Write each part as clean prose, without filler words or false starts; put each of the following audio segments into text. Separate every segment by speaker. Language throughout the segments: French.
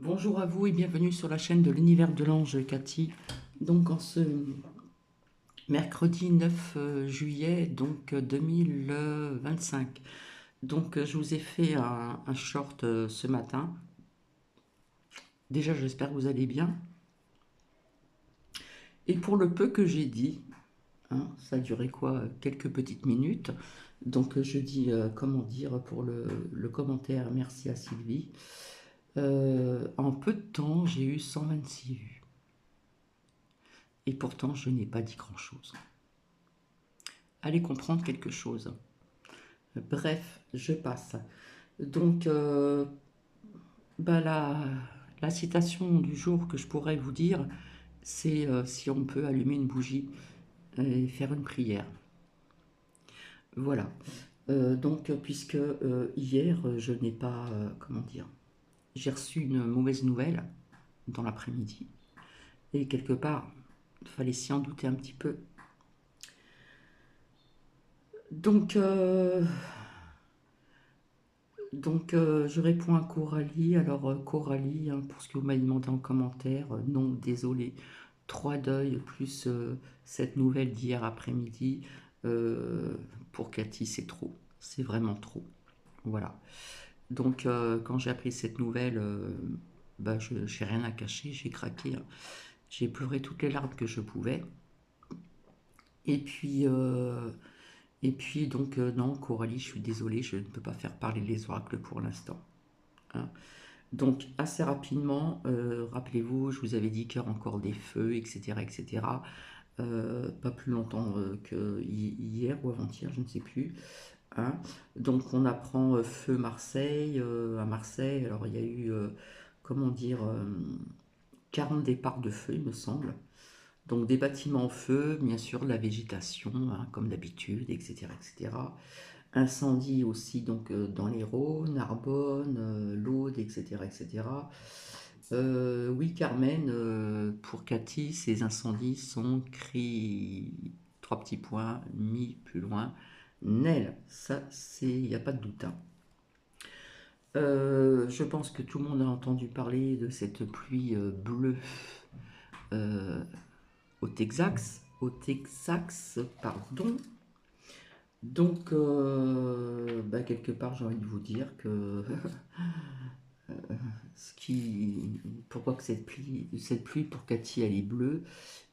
Speaker 1: Bonjour à vous et bienvenue sur la chaîne de l'univers de l'ange Cathy. Donc en ce mercredi 9 juillet 2025. Donc je vous ai fait un short ce matin. Déjà j'espère que vous allez bien. Et pour le peu que j'ai dit, hein, ça a duré quoi? Quelques petites minutes. Donc je dis comment dire pour le commentaire, merci à Sylvie. En peu de temps j'ai eu 126 vues. Et pourtant je n'ai pas dit grand-chose. Allez comprendre quelque chose. Bref, je passe. Donc, bah, la citation du jour que je pourrais vous dire, c'est si on peut allumer une bougie et faire une prière. Voilà. Donc, puisque hier, je n'ai pas, comment dire, j'ai reçu une mauvaise nouvelle dans l'après-midi. Et quelque part, il fallait s'y en douter un petit peu. Donc, je réponds à Coralie. Alors, Coralie, hein, pour ce que vous m'avez demandé en commentaire, non, désolé. Trois deuils plus cette nouvelle d'hier après-midi. Pour Cathy, c'est trop. C'est vraiment trop. Voilà. Donc, quand j'ai appris cette nouvelle, bah, je n'ai rien à cacher, j'ai craqué, hein. J'ai pleuré toutes les larmes que je pouvais. Et puis, donc, non, Coralie, je suis désolée, je ne peux pas faire parler les oracles pour l'instant, hein. Donc, assez rapidement, rappelez-vous, je vous avais dit qu'il y aura encore des feux, etc., etc. Pas plus longtemps que hier ou avant-hier, je ne sais plus, hein. Donc, on apprend feu Marseille, à Marseille. Alors, il y a eu, comment dire, 40 départs de feu, il me semble. Donc, des bâtiments en feu, bien sûr, la végétation, hein, comme d'habitude, etc., etc. Incendie aussi donc dans l'Hérault, Narbonne, l'Aude, etc., etc. Oui, Carmen, pour Cathy, ces incendies sont trois petits points, mis plus loin, Nel. Ça, il n'y a pas de doute, hein. Je pense que tout le monde a entendu parler de cette pluie bleue euh, au Texas, pardon. Donc, bah, quelque part, j'ai envie de vous dire que pourquoi que cette pluie pour Cathy elle est bleue,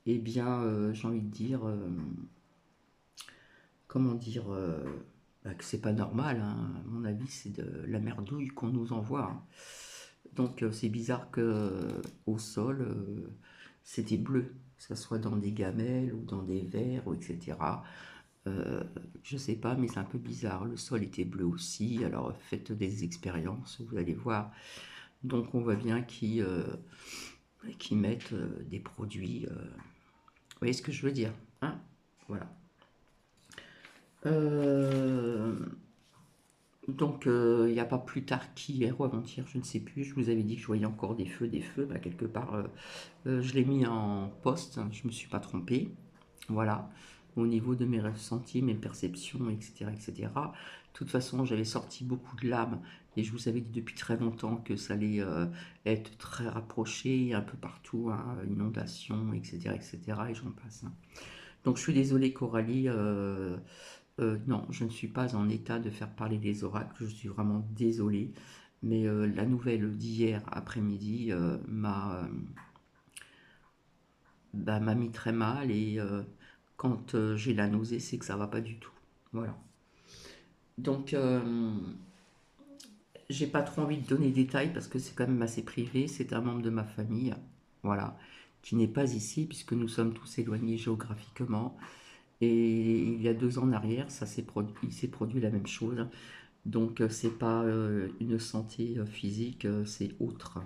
Speaker 1: eh bien, j'ai envie de dire, comment dire, bah, que c'est pas normal, hein. À mon avis, c'est de la merdouille qu'on nous envoie, hein. Donc, c'est bizarre que au sol, c'était bleu, que ça soit dans des gamelles ou dans des verres, ou etc. Euh, je sais pas, mais c'est un peu bizarre. Le sol était bleu aussi, alors faites des expériences, vous allez voir. Donc on voit bien qu'ils mettent des produits. Vous voyez ce que je veux dire, hein? Voilà. Euh, donc il n'y a pas plus tard qu'hier ou avant-hier, je ne sais plus. Je vous avais dit que je voyais encore des feux, des feux. Bah, quelque part, je l'ai mis en poste. Je ne me suis pas trompée. Voilà, au niveau de mes ressentis, mes perceptions, etc., etc. De toute façon, j'avais sorti beaucoup de lames et je vous avais dit depuis très longtemps que ça allait être très rapproché, un peu partout, hein, inondation, etc., etc., et j'en passe, hein. Donc je suis désolée, Coralie, non, je ne suis pas en état de faire parler les oracles, je suis vraiment désolée, mais la nouvelle d'hier après-midi m'a mis très mal et quand j'ai la nausée, c'est que ça va pas du tout. Voilà. Donc, j'ai pas trop envie de donner des détails parce que c'est quand même assez privé. C'est un membre de ma famille, voilà, qui n'est pas ici puisque nous sommes tous éloignés géographiquement. Et il y a 2 ans en arrière, il s'est produit la même chose. Donc, c'est pas une santé physique, c'est autre.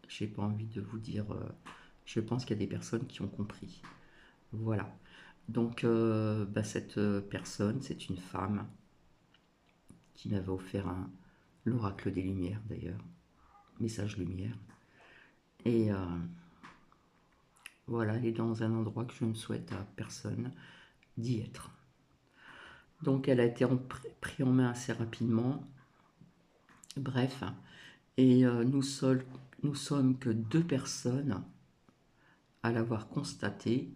Speaker 1: J'ai pas envie de vous dire. Je pense qu'il y a des personnes qui ont compris. Voilà. Donc, bah, cette personne, c'est une femme qui m'avait offert l'oracle des Lumières, d'ailleurs, message lumière. Et voilà, elle est dans un endroit que je ne souhaite à personne d'y être. Donc, elle a été prise en main assez rapidement. Bref, et nous sommes que 2 personnes à l'avoir constaté,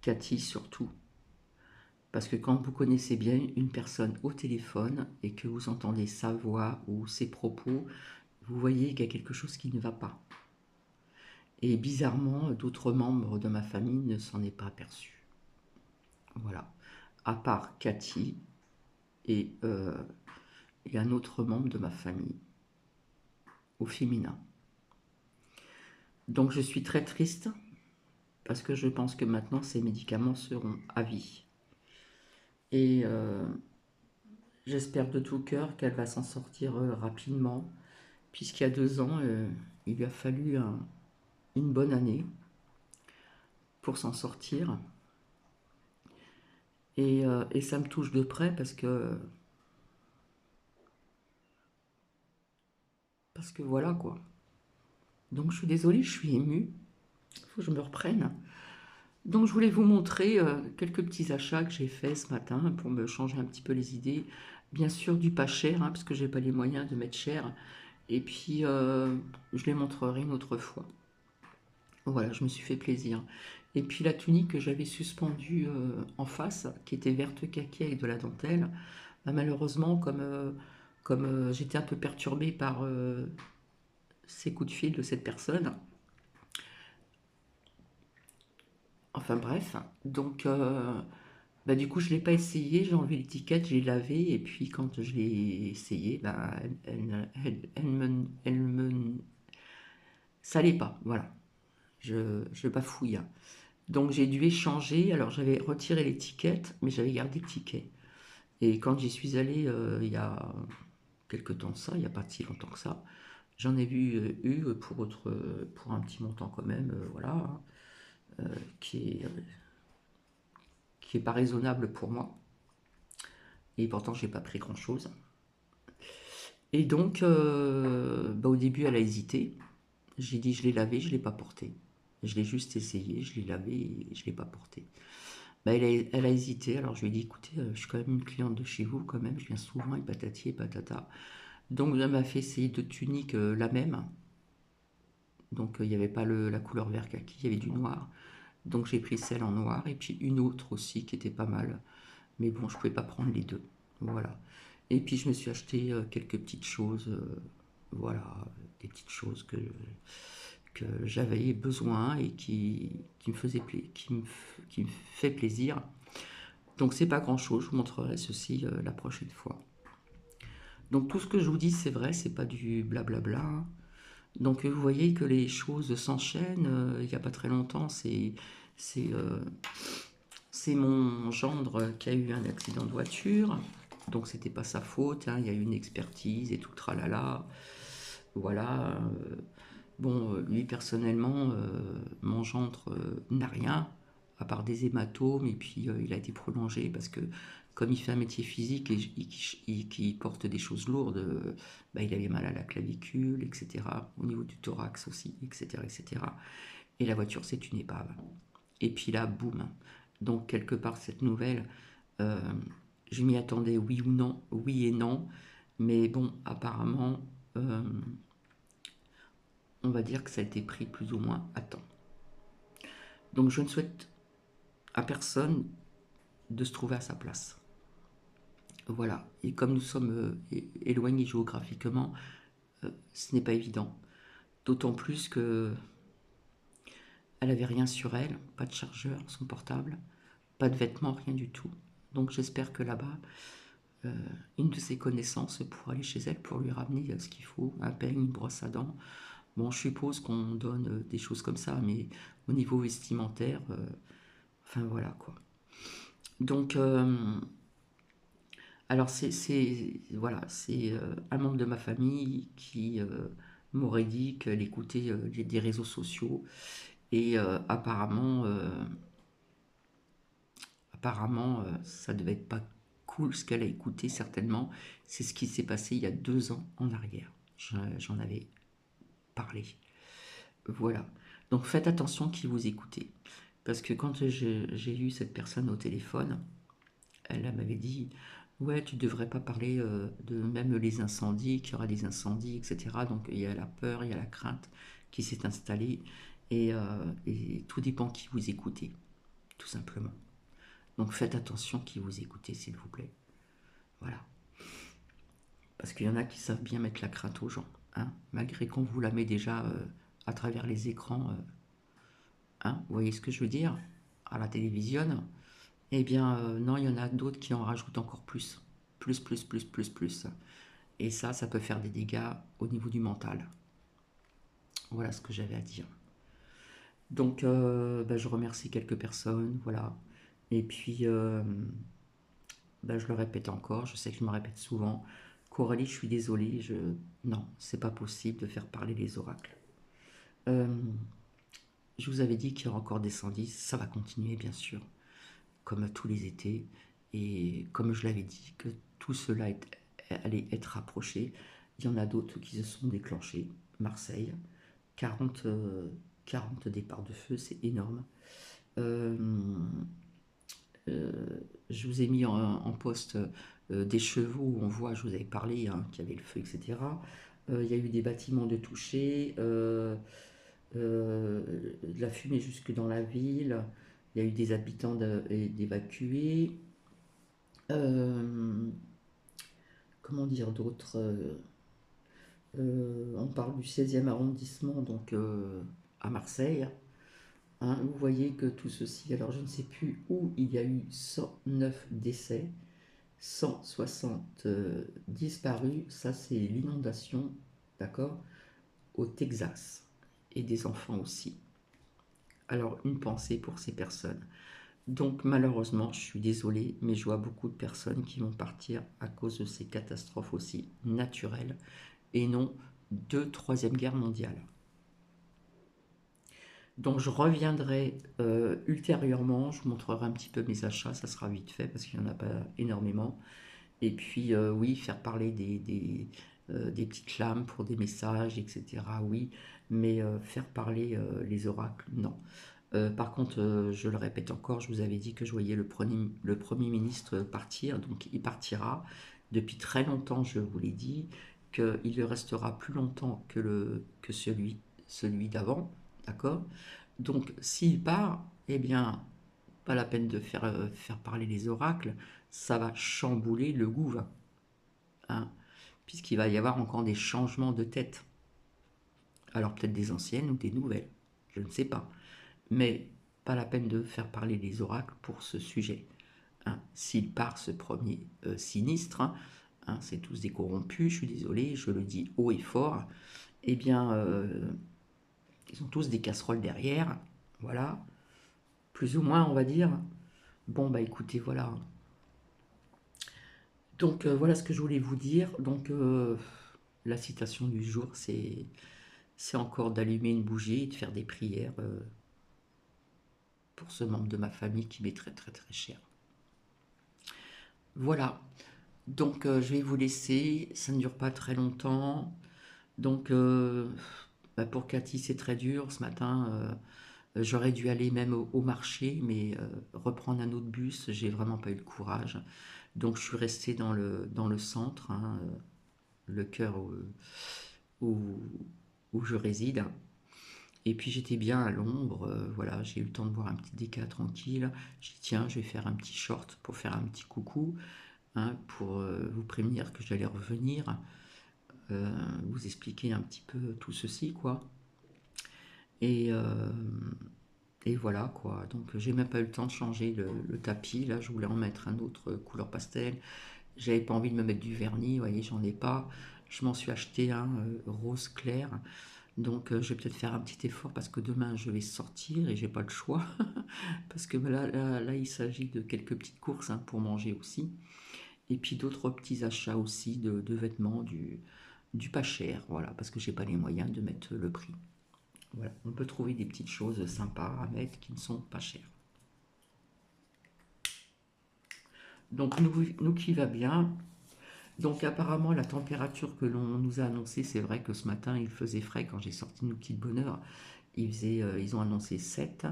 Speaker 1: Cathy surtout. Parce que quand vous connaissez bien une personne au téléphone et que vous entendez sa voix ou ses propos, vous voyez qu'il y a quelque chose qui ne va pas. Et bizarrement, d'autres membres de ma famille ne s'en est pas aperçus. Voilà. À part Cathy et un autre membre de ma famille, au féminin. Donc je suis très triste parce que je pense que maintenant ces médicaments seront à vie. Et j'espère de tout cœur qu'elle va s'en sortir rapidement, puisqu'il y a 2 ans, il lui a fallu une bonne année pour s'en sortir. Et ça me touche de près parce que voilà quoi. Donc je suis désolée, je suis émue. Il faut que je me reprenne. Donc je voulais vous montrer quelques petits achats que j'ai faits ce matin pour me changer un petit peu les idées. Bien sûr du pas cher, hein, parce que j'ai pas les moyens de mettre cher. Et puis je les montrerai une autre fois. Voilà, je me suis fait plaisir. Et puis la tunique que j'avais suspendue en face, qui était verte kaki avec de la dentelle, bah, malheureusement, comme j'étais un peu perturbée par ces coups de fil de cette personne, enfin bref, donc bah, du coup je ne l'ai pas essayé, j'ai enlevé l'étiquette, j'ai lavé, et puis quand je l'ai essayé, bah, ça allait pas, voilà, je bafouille. Donc j'ai dû échanger, alors j'avais retiré l'étiquette, mais j'avais gardé le ticket. Et quand j'y suis allée il y a quelque temps de ça, il n'y a pas si longtemps que ça, j'en ai eu pour un petit montant quand même, voilà, hein, qui est pas raisonnable pour moi. Et pourtant, j'ai pas pris grand-chose. Et donc, bah, au début, elle a hésité. J'ai dit, je l'ai lavé, je l'ai pas porté. Je l'ai juste essayé, je l'ai lavé et je l'ai pas porté. Bah, elle a hésité, alors je lui ai dit, écoutez, je suis quand même une cliente de chez vous, quand même, je viens souvent, et patati et patata. Donc, elle m'a fait essayer 2 tuniques, la même. Donc, il n'y avait pas la couleur vert kaki, il y avait du noir. Donc, j'ai pris celle en noir, et puis une autre aussi qui était pas mal. Mais bon, je pouvais pas prendre les deux. Voilà. Et puis, je me suis acheté quelques petites choses, voilà, des petites choses que j'avais besoin et qui me faisaient qui me fait plaisir. Donc c'est pas grand chose, je vous montrerai ceci la prochaine fois. Donc tout ce que je vous dis c'est vrai, c'est pas du blablabla. Donc vous voyez que les choses s'enchaînent. Il n'y a pas très longtemps, c'est euh, c'est mon gendre qui a eu un accident de voiture. Donc c'était pas sa faute, hein, il y a eu une expertise et tout le tralala. Voilà. Bon, lui personnellement, mon gendre n'a rien, à part des hématomes, et puis il a été prolongé parce que comme il fait un métier physique et qu'il porte des choses lourdes, bah, il avait mal à la clavicule, etc. Au niveau du thorax aussi, etc. etc. Et la voiture, c'est une épave. Et puis là, boum. Donc quelque part, cette nouvelle, euh, je m'y attendais oui ou non, oui et non, mais bon, apparemment, on va dire que ça a été pris plus ou moins à temps. Donc je ne souhaite à personne de se trouver à sa place. Voilà. Et comme nous sommes éloignés géographiquement, ce n'est pas évident. D'autant plus que elle avait rien sur elle, pas de chargeur, son portable, pas de vêtements, rien du tout. Donc j'espère que là-bas, une de ses connaissances pourra aller chez elle pour lui ramener ce qu'il faut, un peigne, une brosse à dents. Bon, je suppose qu'on donne des choses comme ça, mais au niveau vestimentaire, enfin voilà quoi. Donc, alors voilà, c'est un membre de ma famille qui m'aurait dit qu'elle écoutait des réseaux sociaux et apparemment ça devait être pas cool ce qu'elle a écouté certainement. C'est ce qui s'est passé il y a 2 ans en arrière. J'en avais parlé. Voilà. Donc faites attention qui vous écoutez. Parce que quand j'ai eu cette personne au téléphone, elle m'avait dit Ouais, tu devrais pas parler de même les incendies, qu'il y aura des incendies, etc. Donc il y a la peur, il y a la crainte qui s'est installée et tout dépend qui vous écoutez, tout simplement. Donc faites attention qui vous écoutez, s'il vous plaît. Voilà. Parce qu'il y en a qui savent bien mettre la crainte aux gens, hein, malgré qu'on vous la met déjà à travers les écrans. Hein, vous voyez ce que je veux dire? À la télévision. Eh bien, non, il y en a d'autres qui en rajoutent encore plus. Plus, plus, plus, plus, plus. Et ça peut faire des dégâts au niveau du mental. Voilà ce que j'avais à dire. Donc, bah, je remercie quelques personnes, voilà. Et puis, bah, je le répète encore, je sais que je me répète souvent. Coralie, je suis désolée, non, c'est pas possible de faire parler les oracles. Euh, je vous avais dit qu'il y aura encore des 110, ça va continuer, bien sûr, comme tous les étés. Et comme je l'avais dit, que tout cela allait être rapproché. Il y en a d'autres qui se sont déclenchés. Marseille, 40, 40 départs de feu, c'est énorme. Euh, euh, je vous ai mis en poste des chevaux où on voit, je vous avais parlé, hein, qu'il y avait le feu, etc. Il y a eu des bâtiments de toucher, de la fumée jusque dans la ville. Il y a eu des habitants d'évacuer. Euh, comment dire d'autre on parle du 16e arrondissement, donc à Marseille. Hein, vous voyez que tout ceci, alors je ne sais plus où il y a eu 109 décès, 160 disparus, ça c'est l'inondation, d'accord, au Texas, et des enfants aussi. Alors une pensée pour ces personnes. Donc malheureusement, je suis désolée, mais je vois beaucoup de personnes qui vont partir à cause de ces catastrophes aussi naturelles et non de Troisième Guerre mondiale. Donc je reviendrai ultérieurement, je vous montrerai un petit peu mes achats, ça sera vite fait parce qu'il n'y en a pas énormément. Et puis oui, faire parler des petites lames pour des messages, etc. Oui, mais faire parler les oracles, non. Par contre, je le répète encore, je vous avais dit que je voyais le Premier ministre partir, donc il partira. Depuis très longtemps, je vous l'ai dit, qu'il restera plus longtemps que celui d'avant, d'accord? Donc s'il part, eh bien, pas la peine de faire parler les oracles, ça va chambouler le gouvernement, hein, puisqu'il va y avoir encore des changements de tête. Alors peut-être des anciennes ou des nouvelles, je ne sais pas. Mais pas la peine de faire parler les oracles pour ce sujet. Hein. S'il part ce premier sinistre, hein, c'est tous des corrompus, je suis désolé, je le dis haut et fort, eh bien, ils ont tous des casseroles derrière, voilà, plus ou moins, on va dire. Bon, bah écoutez, voilà. Donc, voilà ce que je voulais vous dire. Donc, la citation du jour, c'est encore d'allumer une bougie et de faire des prières pour ce membre de ma famille qui m'est très, très, très cher. Voilà. Donc, je vais vous laisser. Ça ne dure pas très longtemps. Donc, bah, pour Cathy, c'est très dur. Ce matin, j'aurais dû aller même au marché, mais reprendre un autre bus, j'ai vraiment pas eu le courage. Donc, je suis restée dans le centre, hein, le cœur où, où je réside. Et puis j'étais bien à l'ombre, voilà, j'ai eu le temps de boire un petit déca tranquille. J'ai dit tiens, je vais faire un petit short pour faire un petit coucou, hein, pour vous prévenir que j'allais revenir, vous expliquer un petit peu tout ceci, quoi. Et, euh, et voilà, quoi. Donc j'ai même pas eu le temps de changer le tapis. Là, je voulais en mettre un autre couleur pastel. J'avais pas envie de me mettre du vernis, vous voyez, j'en ai pas. Je m'en suis acheté un rose clair. Donc je vais peut-être faire un petit effort parce que demain je vais sortir et j'ai pas le choix. Parce que là, il s'agit de quelques petites courses, hein, pour manger aussi. Et puis d'autres petits achats aussi de vêtements, du pas cher, voilà, parce que j'ai pas les moyens de mettre le prix. Voilà, on peut trouver des petites choses sympas à mettre qui ne sont pas chères. Donc nous qui va bien. Donc apparemment la température que l'on nous a annoncée, c'est vrai que ce matin il faisait frais quand j'ai sorti nos petites bonheurs. Ils ont annoncé 7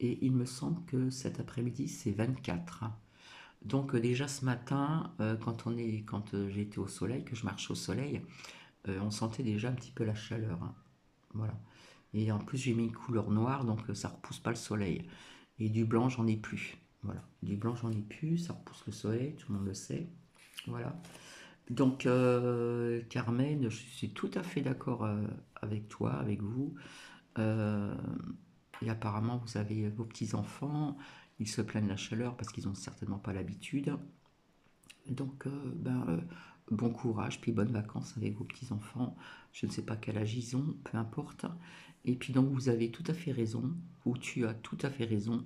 Speaker 1: et il me semble que cet après-midi c'est 24. Donc déjà ce matin, quand j'étais au soleil, que je marche au soleil, on sentait déjà un petit peu la chaleur, hein. Voilà. Et en plus j'ai mis une couleur noire, donc ça repousse pas le soleil. Et du blanc j'en ai plus. Voilà. Du blanc j'en ai plus, ça repousse le soleil, tout le monde le sait. Voilà. Donc Carmen, je suis tout à fait d'accord avec toi, avec vous. Euh, et apparemment vous avez vos petits-enfants, ils se plaignent de la chaleur parce qu'ils n'ont certainement pas l'habitude. Donc, bon courage, puis bonnes vacances avec vos petits-enfants. Je ne sais pas quel âge ils ont, peu importe. Et puis donc, vous avez tout à fait raison, ou tu as tout à fait raison.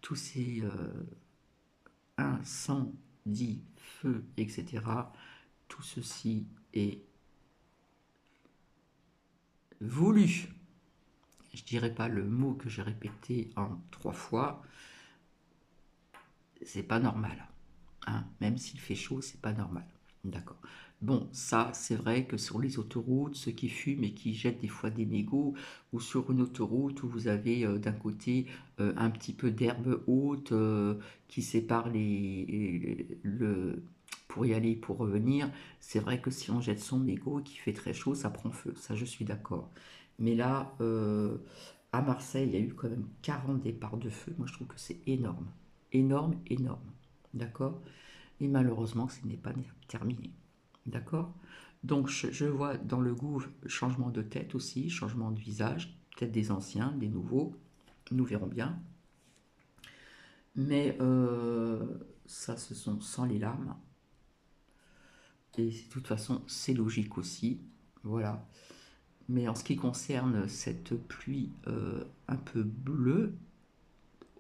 Speaker 1: Tous ces incendies, feux, etc., tout ceci est voulu. Je dirais pas le mot que j'ai répété en 3 fois. C'est pas normal, hein. Même s'il fait chaud, c'est pas normal. D'accord. Bon, ça, c'est vrai que sur les autoroutes, ceux qui fument et qui jettent des fois des mégots, ou sur une autoroute où vous avez d'un côté un petit peu d'herbe haute qui sépare pour y aller, pour revenir, c'est vrai que si on jette son mégot et qu'il fait très chaud, ça prend feu. Ça, je suis d'accord. Mais là, à Marseille, il y a eu quand même 40 départs de feu. Moi, je trouve que c'est énorme. Énorme, énorme. D'accord? Et malheureusement, ce n'est pas terminé. D'accord? Donc, je vois dans le gouffre changement de tête aussi, changement de visage, peut-être des anciens, des nouveaux, nous verrons bien. Mais ça, ce sont sans les larmes. Et de toute façon, c'est logique aussi. Voilà. Mais en ce qui concerne cette pluie un peu bleue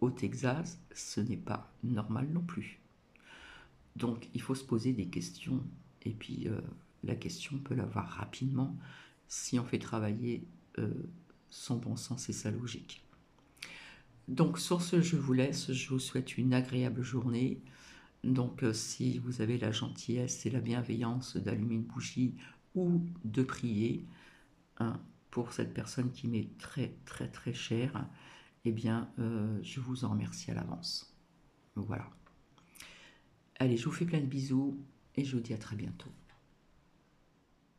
Speaker 1: au Texas, ce n'est pas normal non plus. Donc il faut se poser des questions. Et puis la question, on peut l'avoir rapidement si on fait travailler son bon sens et sa logique. Donc sur ce, je vous laisse. Je vous souhaite une agréable journée. Donc si vous avez la gentillesse et la bienveillance d'allumer une bougie ou de prier, hein, pour cette personne qui m'est très très très chère, eh bien je vous en remercie à l'avance. Voilà. Allez, je vous fais plein de bisous et je vous dis à très bientôt.